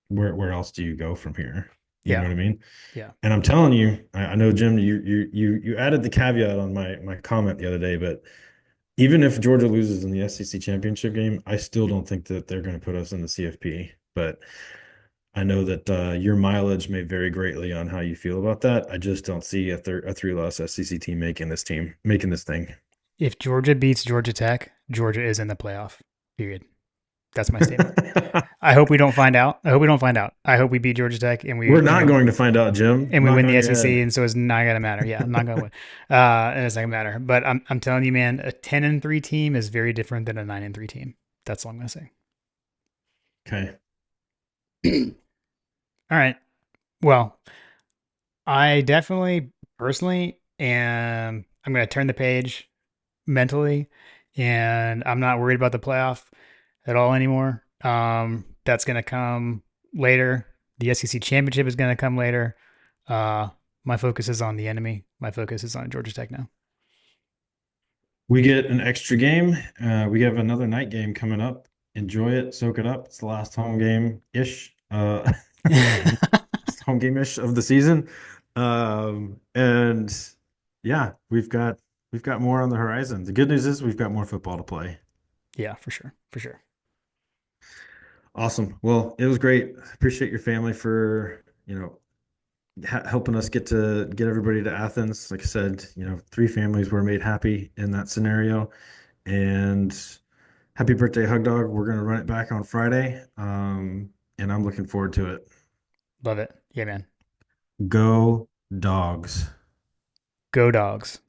where else do you go from here? You know Yeah. what I mean? Yeah. And I'm telling you, I know Jim, you added the caveat on my comment the other day, but even if Georgia loses in the SEC championship game, I still don't think that they're going to put us in the CFP. But I know that your mileage may vary greatly on how you feel about that. I just don't see a three-loss SEC team making this thing. If Georgia beats Georgia Tech, Georgia is in the playoff. Period. That's my statement. I hope we don't find out. I hope we don't find out. I hope we beat Georgia Tech and We're not going to find out, Jim. we Knock win on the your SEC, head. and so it's not gonna matter. Yeah, I'm not gonna win, and it's not gonna matter. But I'm telling you, man, a 10-3 team is very different than a 9-3 team. That's all I'm gonna say. Okay. All right. Well, I definitely personally am. I'm gonna turn the page mentally, and I'm not worried about the playoff at all anymore. That's gonna come later. The SEC championship is gonna come later. Uh, my focus is on the enemy. My focus is on Georgia Tech now. We get an extra game. We have another night game coming up. Enjoy it, soak it up. It's the last home game ish. Last home game ish of the season. And yeah, we've got more on the horizon. The good news is we've got more football to play. Yeah, for sure, for sure. Awesome. Well, it was great. Appreciate your family for, helping us get everybody to Athens. Like I said, three families were made happy in that scenario. And happy birthday, Hug Dog. We're going to run it back on Friday. And I'm looking forward to it. Love it. Yeah, man. Go dogs. Go dogs.